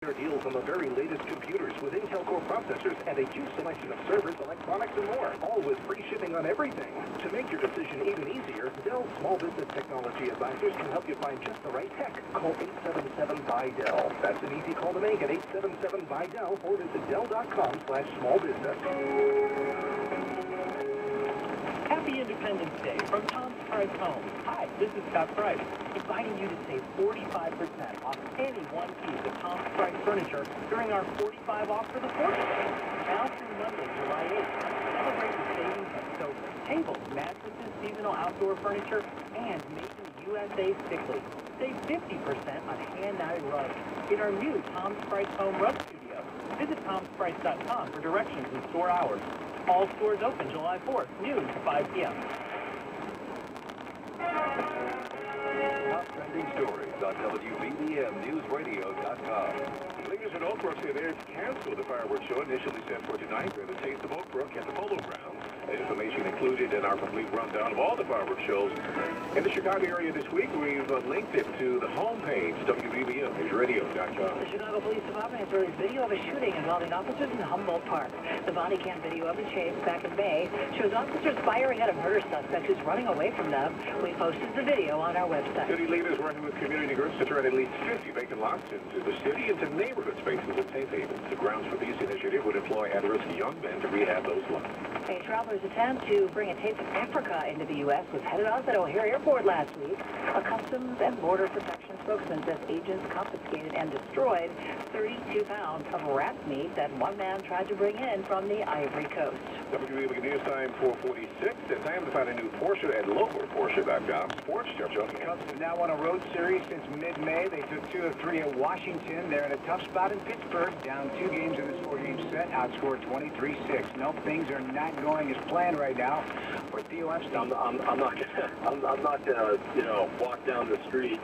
Deals on the very latest computers with Intel Core processors and a huge selection of servers, electronics, and more. All with free shipping on everything. To make your decision even easier, Dell Small Business Technology Advisors can help you find just the right tech. Call 877-BUY-DELL. That's an easy call to make at 877-BUY-DELL or visit Dell.com/smallbusiness. Happy Independence Day from Tom's Price Home. Hi, this is Scott Price, inviting you to save 45% off any one piece of Tom's Price furniture during our 45 off for the 4th Day. Now through Monday, July 8th. Celebrate the savings on sofas, tables, mattresses, seasonal outdoor furniture, and Made in the USA stickly. Save 50% on hand-knitted rugs in our new Tom's Price Home Rug Studio. Visit tomsprice.com for directions and store hours. All stores open July 4th, noon to 5 p.m. Top trending stories on WBBMNewsRadio.com. Leaders in Oak Brook say they're to cancel the fireworks show initially set for tonight at the Taste of Oak Brook at the Polo Grounds. Information included in our complete rundown of all the fireworks shows in the Chicago area this week. We've linked it to the homepage, WBBMNewsRadio.com. The Chicago Police Department has released video of a shooting involving officers in Humboldt Park. The body cam video of the chase back in May shows officers firing at a murder suspect who's running away from them. We posted the video on our website. City leaders working with community groups to turn at least 50 vacant lots into the city into neighborhood spaces and safe havens. The grounds for this initiative would employ at-risk young men to rehab those lots. A traveler's attempt to bring a taste of Africa into the U.S. was headed off at O'Hare Airport last week. A Customs and Border Protection spokesman says agents confiscated and destroyed 32 pounds of rat meat that one man tried to bring in from the Ivory Coast. WBB News Time 446. It's time to find a new Porsche at lowerporsche.com. Sports, Jeff Jones. Cubs have now won a road series since mid-May. They took 2 of 3 at Washington. They're in a tough spot in Pittsburgh, down 2 games in this 4-game set, outscored 23-6. Nope, things are not going as planned right now for Theo Epstein. I'm not gonna, walk down the street,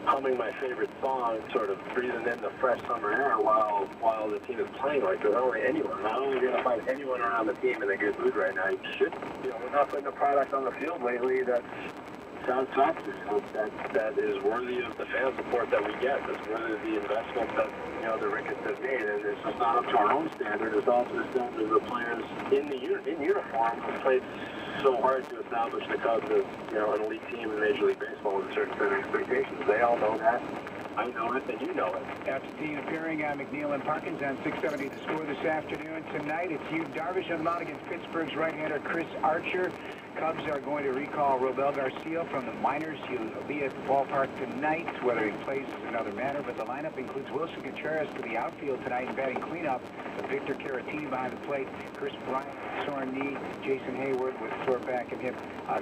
humming my favorite song, sort of breathing in the fresh summer air while the team is playing like there's only anyone. Not only you're gonna find anyone around the team in a good mood right now. You should, we're not putting a product on the field lately that satisfactory, that is worthy of the fan support that we get. That's worthy of the investment that the Ricketts have made, and it's just not up to our own standard. It's also the standard of the players in uniform who played so hard to establish the Cubs as an elite team in Major League Baseball with a certain set of expectations. They all know that. I know it, and you know it. Epstein appearing on McNeil and Parkins on 670 to score this afternoon. Tonight, it's Hugh Darvish on the mound against Pittsburgh's right-hander Chris Archer. Cubs are going to recall Robel Garcia from the minors. He'll be at the ballpark tonight. Whether he plays is another matter, but the lineup includes Wilson Contreras for the outfield tonight and batting cleanup. Victor Caratini behind the plate. Chris Bryant, sore knee. Jason Hayward with sore back and hip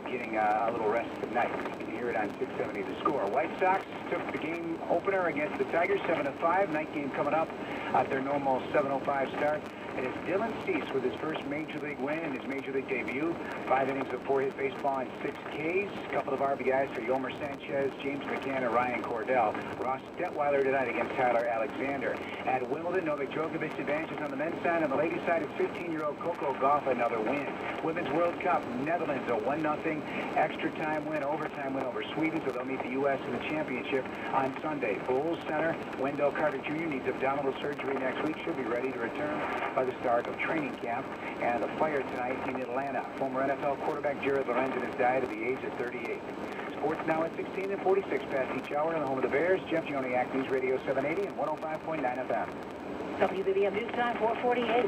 getting a little rest tonight. You can hear it on 670 to score. White Sox took the game opener against the Tigers, 7-5. Night game coming up at their normal 7:05 start. And it's Dylan Cease with his first Major League win in his Major League debut. 5 innings of 4-hit baseball and 6 Ks. A couple of RBIs for Yomer Sanchez, James McCann, and Ryan Cordell. Ross Detweiler tonight against Tyler Alexander. At Wimbledon, Novak Djokovic advances on the men's side. On the ladies' side, it's 15-year-old Coco Gauff, another win. Women's World Cup, Netherlands, a 1-0 extra time win, overtime win over Sweden, so they'll meet the U.S. in the championship on Sunday. Bulls center, Wendell Carter Jr. needs abdominal surgery next week. She'll be ready to return by the start of training camp. And the fire tonight in Atlanta. Former NFL quarterback Jared Lorenzen has died at the age of 38. Sports now at 16 and 46 past each hour in the home of the Bears. Jeff Joniak, News Radio 780 and 105.9 FM. WBBM News Time 448.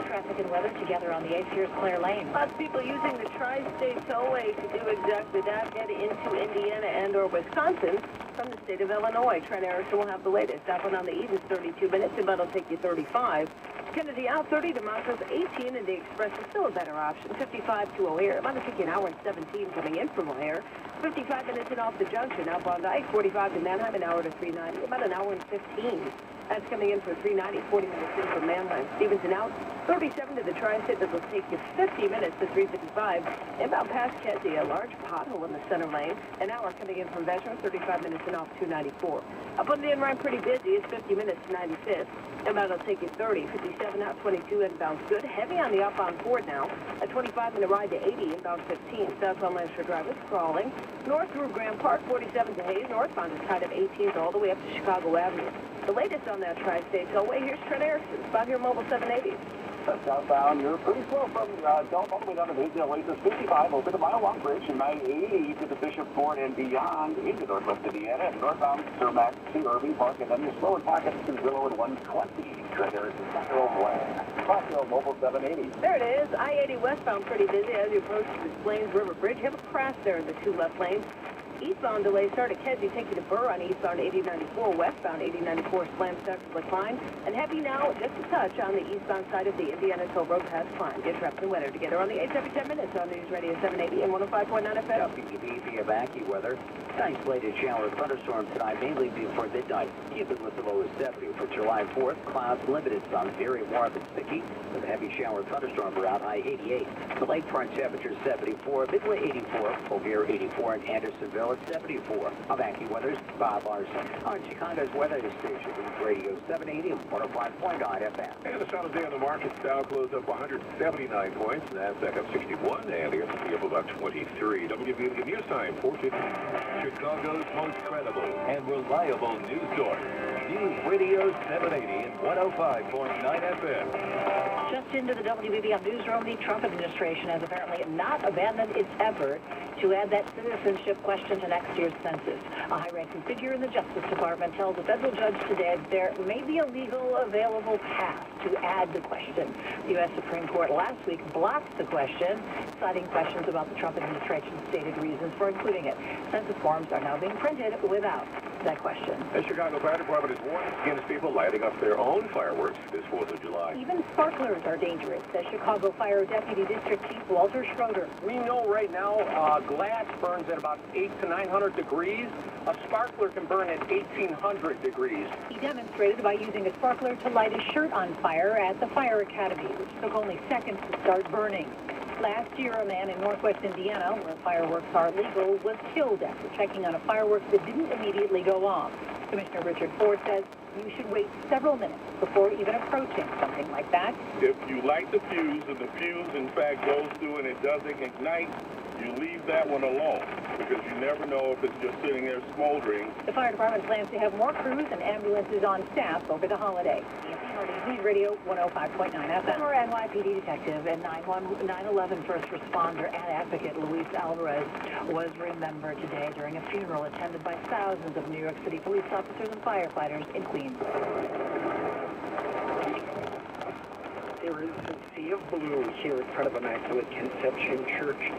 Traffic and weather together on the 8th. Here's Claire Lane. Lots of people using the Tri-State Tollway to do exactly that, head into Indiana and or Wisconsin from the state of Illinois. Trent Erickson will have the latest. That one on the east is 32 minutes, and that'll take you 35. Kennedy out 30 to Montrose 18, and the Express is still a better option. 55 to O'Hare. It might take you an hour and 17 coming in from O'Hare. 55 minutes in off the junction. Outbound I 45 to Manheim, an hour to 390. About an hour and 15. That's coming in for 390, 40 minutes in from Manheim. Stevenson out 37 to the Tri-State. That will take you 50 minutes to 355. Inbound past Kedzie, a large pothole in the center lane. An hour coming in from Veteran, 35 minutes in off 294. Up on the in-line pretty busy. It's 50 minutes to 95th. Inbound will take you 30, 57 out 22. Inbound's good. Heavy on the outbound Ford now. A 25-minute ride to 80. Inbound 15. Southbound Lancaster Drive is crawling. North through Grand Park, 47 to Hayes. Northbound is tied up 18th all the way up to Chicago Avenue. The latest on that Tri-State Tollway, here's Trent Erickson, 5-year mobile 780. Southbound, you're pretty slow from Delta all the way down to Hazel Oasis 55 over the Mile Long Bridge and 980 to the Bishop Ford and beyond into Northwest Indiana and northbound Cermak to Irving Park, and then you're slow in pockets to Willow and 120. Trent Erickson, 5-year mobile 780. There it is, I-80 westbound pretty busy as you approach the Plains River Bridge. You have a crash there in the 2 left lanes. Eastbound delays start at Kedzie, take you to Burr on eastbound 8094, westbound 8094 slam stuck to the climb, and heavy now just a touch on the eastbound side of the Indiana Toll Road past climb. Get trapped in weather together on the 8s every 10 minutes on News Radio 780 and 105.9 FM. WPP of Ackie weather. Isolated shower thunderstorm tonight, mainly before midnight. Keep it with the low of 70 for July 4th. Clouds, limited sun, very warm and sticky with a heavy shower thunderstorm around high 88. The lakefront temperature 74, Midway 84, Bovier 84, and Andersonville at 74. I'm AccuWeather's Bob Larson on Chicago's weather station, News Radio 780 and 105.9 FM. And a solid day on the markets. Dow closed up 179 points. NASDAQ up 61, and the S&P up about 23. WBB News Time, 4:50. Chicago's most credible and reliable news source. News Radio 780 and 105.9 FM. Just into the WBBM newsroom, the Trump administration has apparently not abandoned its effort to add that citizenship question to next year's census. A high-ranking figure in the Justice Department tells a federal judge today that there may be a legal available path to add the question. The U.S. Supreme Court last week blocked the question, citing questions about the Trump administration's stated reasons for including it. Census forms are now being printed without that question. The Chicago Fire Department is warning against people lighting up their own fireworks this 4th of July. Even sparklers are dangerous, says Chicago Fire Deputy District Chief Walter Schroeder. We know right now glass burns at about 800 to 900 degrees. A sparkler can burn at 1800 degrees. He demonstrated by using a sparkler to light his shirt on fire at the Fire Academy, which took only seconds to start burning. Last year, a man in northwest Indiana, where fireworks are legal, was killed after checking on a firework that didn't immediately go off. Commissioner Richard Ford says you should wait several minutes before even approaching something like that. If you light the fuse and the fuse, in fact, goes through and it doesn't ignite, you leave that one alone because you never know if it's just sitting there smoldering. The fire department plans to have more crews and ambulances on staff over the holiday. News Radio 105.9 FM. Former NYPD detective and 9/11 first responder and advocate Luis Alvarez was remembered today during a funeral attended by thousands of New York City police officers and firefighters in Queens. There is a sea of blue here in front of Immaculate Conception Church.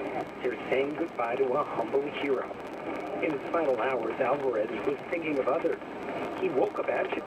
They're saying goodbye to a humble hero. In his final hours, Alvarez was thinking of others. He woke up agitated.